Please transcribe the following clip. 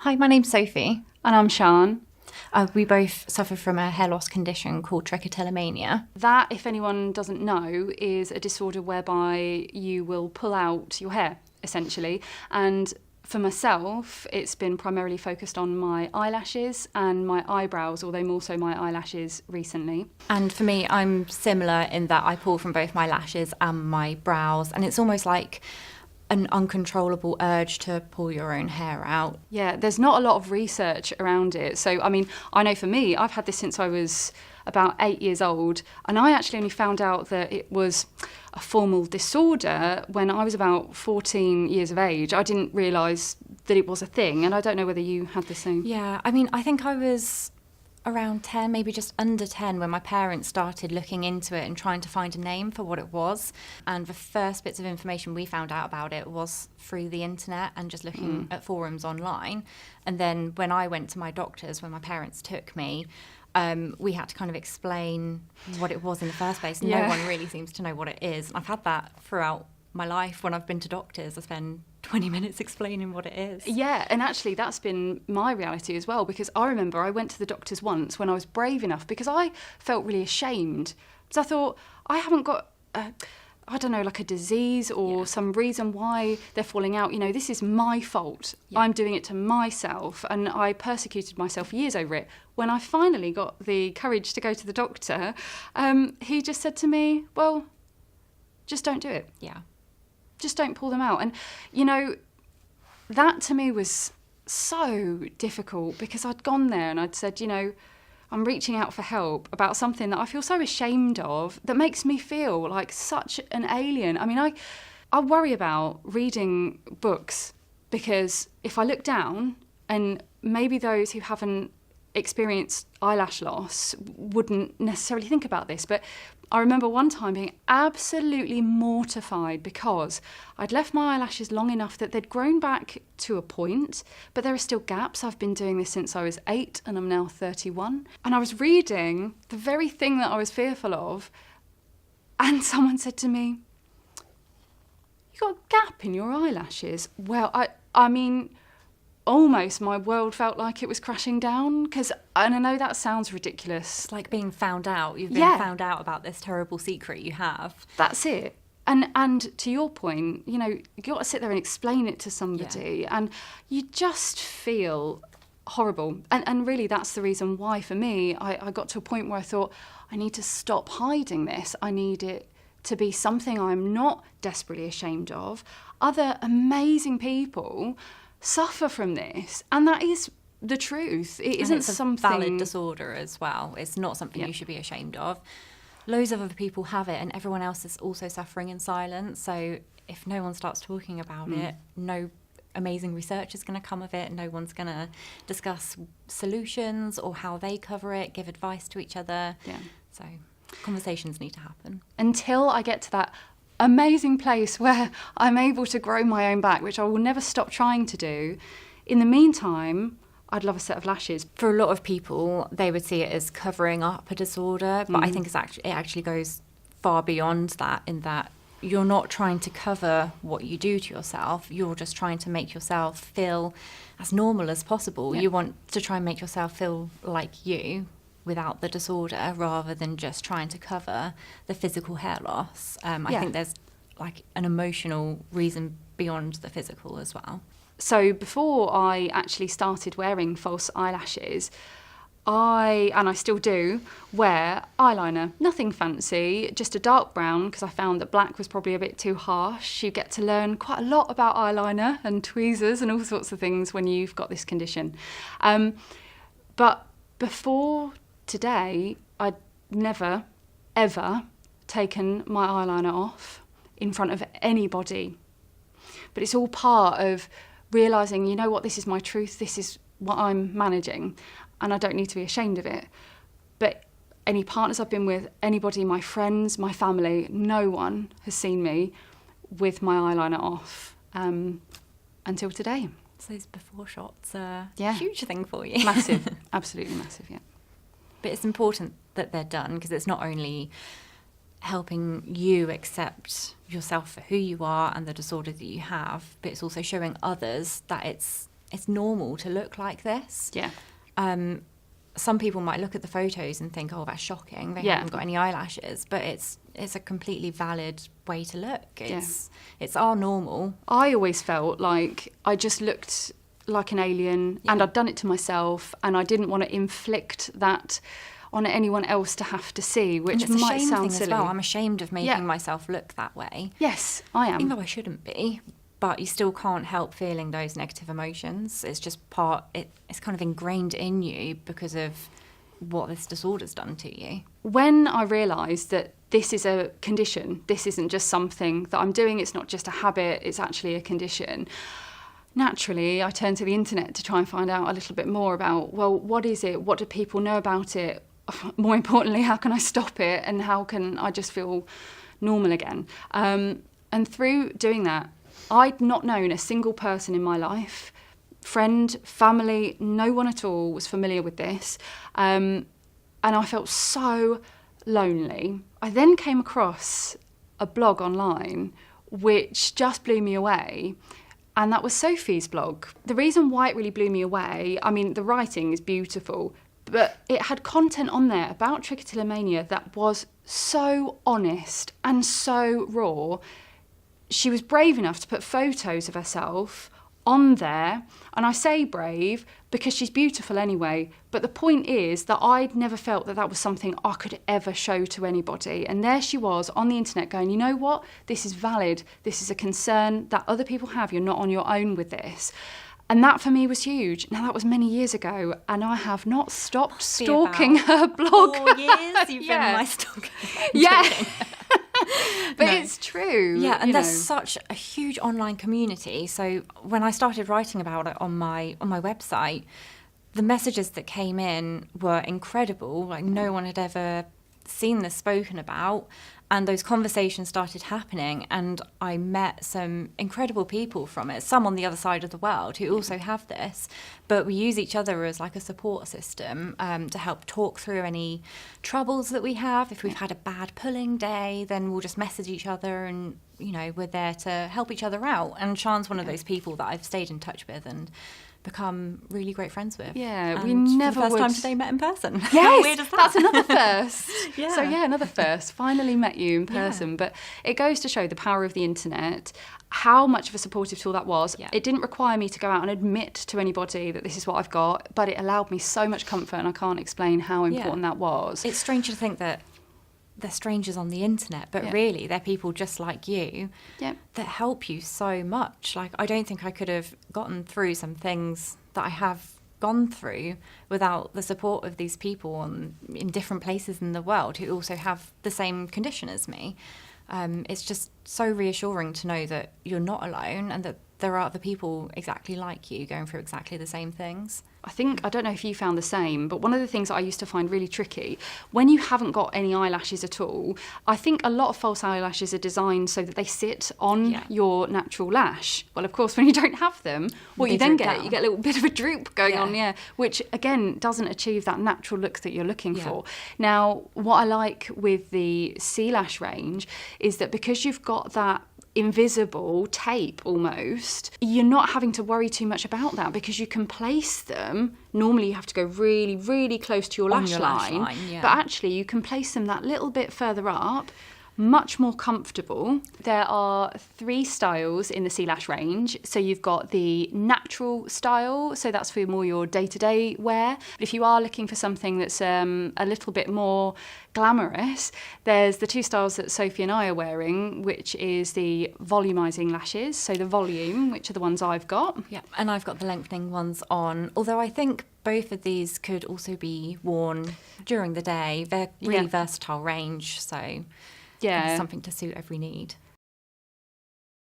Hi, my name's Sophie. And I'm Sian. We both suffer from a hair loss condition called Trichotillomania. That, if anyone doesn't know, is a disorder whereby you will pull out your hair, essentially. And for myself, it's been primarily focused on my eyelashes and my eyebrows, although more so my eyelashes recently. And for me, I'm similar in that I pull from both my lashes and my brows, and it's almost like an uncontrollable urge to pull your own hair out. Yeah, there's not a lot of research around it. So, I mean, I know for me, I've had this since I was about 8 years old, and I actually only found out that it was a formal disorder when I was about 14 years of age. I didn't realise that it was a thing, and I don't know whether you had the same. Yeah, I mean, I think I was around 10, maybe just under 10, when my parents started looking into it and trying to find a name for what it was. And the first bits of information we found out about it was through the internet and just looking at forums online. And then when I went to my doctors, when my parents took me, we had to kind of explain what it was in the first place. Yeah. No one really seems to know what it is. And I've had that throughout my life. When I've been to doctors, I spend 20 minutes explaining what it is. Yeah, and actually that's been my reality as well, because I remember I went to the doctors once when I was brave enough, because I felt really ashamed. Because I thought, I haven't got, I don't know, like a disease or some reason why they're falling out. You know, this is my fault. Yeah. I'm doing it to myself, and I persecuted myself for years over it. When I finally got the courage to go to the doctor, he just said to me, well, just don't do it. Yeah. Just don't pull them out. And, you know, that to me was so difficult, because I'd gone there and I'd said, you know, I'm reaching out for help about something that I feel so ashamed of, that makes me feel like such an alien. I mean, I worry about reading books, because if I look down, and maybe those who haven't experienced eyelash loss wouldn't necessarily think about this, but I remember one time being absolutely mortified because I'd left my eyelashes long enough that they'd grown back to a point, but there are still gaps. I've been doing this since I was 8 and I'm now 31. And I was reading the very thing that I was fearful of, and someone said to me, "You got a gap in your eyelashes." Well, I mean, almost my world felt like it was crashing down, and I know that sounds ridiculous. It's like being found out. You've been found out about this terrible secret you have. That's it. And to your point, you know, you got to sit there and explain it to somebody, and you just feel horrible. And really, that's the reason why, for me, I got to a point where I thought, I need to stop hiding this. I need it to be something I'm not desperately ashamed of. Other amazing people suffer from this, and that is the truth. It isn't something valid disorder as well. It's not something you should be ashamed of. Loads of other people have it, and everyone else is also suffering in silence. So if no one starts talking about it, no amazing research is going to come of it. No one's going to discuss solutions or how they cover it, give advice to each other. Yeah. So conversations need to happen. Until I get to that amazing place where I'm able to grow my own back, which I will never stop trying to do. In the meantime, I'd love a set of lashes. For a lot of people, they would see it as covering up a disorder, but I think it actually goes far beyond that, in that you're not trying to cover what you do to yourself. You're just trying to make yourself feel as normal as possible. You want to try and make yourself feel like you without the disorder, rather than just trying to cover the physical hair loss. I think there's like an emotional reason beyond the physical as well. So before I actually started wearing false eyelashes, and I still do, wear eyeliner. Nothing fancy, just a dark brown, because I found that black was probably a bit too harsh. You get to learn quite a lot about eyeliner and tweezers and all sorts of things when you've got this condition. But before today, I'd never, ever taken my eyeliner off in front of anybody. But it's all part of realising, you know what, this is my truth, this is what I'm managing, and I don't need to be ashamed of it. But any partners I've been with, anybody, my friends, my family, no one has seen me with my eyeliner off until today. So those before shots are a huge thing for you. Massive, absolutely massive, yeah. But it's important that they're done, because it's not only helping you accept yourself for who you are and the disorder that you have, but it's also showing others that it's it's normal to look like this. Yeah. Some people might look at the photos and think, oh, that's shocking. They haven't got any eyelashes, but it's a completely valid way to look. It's our normal. I always felt like I just looked like an alien, and I'd done it to myself, and I didn't want to inflict that on anyone else to have to see, which might sound silly. As well. I'm ashamed of making myself look that way. Yes, I am. Even though I shouldn't be. But you still can't help feeling those negative emotions. It's just it's kind of ingrained in you because of what this disorder's done to you. When I realised that this is a condition, this isn't just something that I'm doing, it's not just a habit, it's actually a condition, naturally I turned to the internet to try and find out a little bit more about, well, what is it? What do people know about it? More importantly, how can I stop it? And how can I just feel normal again? And through doing that, I'd not known a single person in my life, friend, family, no one at all was familiar with this. And I felt so lonely. I then came across a blog online which just blew me away. And that was Sophie's blog. The reason why it really blew me away, I mean, the writing is beautiful, but it had content on there about trichotillomania that was so honest and so raw. She was brave enough to put photos of herself on there, and I say brave because she's beautiful anyway, but the point is that I'd never felt that was something I could ever show to anybody, and there she was on the internet going, you know what, this is valid, this is a concern that other people have, you're not on your own with this. And that for me was huge. Now that was many years ago, and I have not stopped stalking her blog. 4 years you've been my stalker. Yeah. But it's true. Yeah, and there's such a huge online community. So when I started writing about it on my website, the messages that came in were incredible. Like no one had ever seen this spoken about, and those conversations started happening, and I met some incredible people from it, some on the other side of the world who also have this, but we use each other as like a support system to help talk through any troubles that we have. If we've had a bad pulling day, then we'll just message each other, and we're there to help each other out. And Sian's one of those people that I've stayed in touch with and become really great friends with. Yeah, and we never for the first would. time today met in person. Yes, How weird is that? That's another first. Yeah. So another first. Finally met you in person. Yeah. But it goes to show the power of the internet, how much of a supportive tool that was. Yeah. It didn't require me to go out and admit to anybody that this is what I've got, but it allowed me so much comfort, and I can't explain how important that was. It's strange to think that they're strangers on the internet, but really they're people just like you that help you so much. Like, I don't think I could have gotten through some things that I have gone through without the support of these people in different places in the world who also have the same condition as me. It's just so reassuring to know that you're not alone, and that there are other people exactly like you going through exactly the same things. I don't know if you found the same, but one of the things that I used to find really tricky, when you haven't got any eyelashes at all, I think a lot of false eyelashes are designed so that they sit on your natural lash. Well, of course, when you don't have them, what you then get, you get a little bit of a droop going on, which again doesn't achieve that natural look that you're looking for. Now, what I like with the C-Lash range is that because you've got that invisible tape almost, you're not having to worry too much about that, because you can place them. Normally you have to go really, really close to your lash line, but actually you can place them that little bit further up, much more comfortable. There are 3 styles in the C-Lash range. So you've got the natural style, so that's for more your day-to-day wear. But if you are looking for something that's a little bit more glamorous, there's the 2 styles that Sophie and I are wearing, which is the volumizing lashes, so the volume, which are the ones I've got. Yeah, and I've got the lengthening ones on, although I think both of these could also be worn during the day. They're really versatile range, so something to suit every need.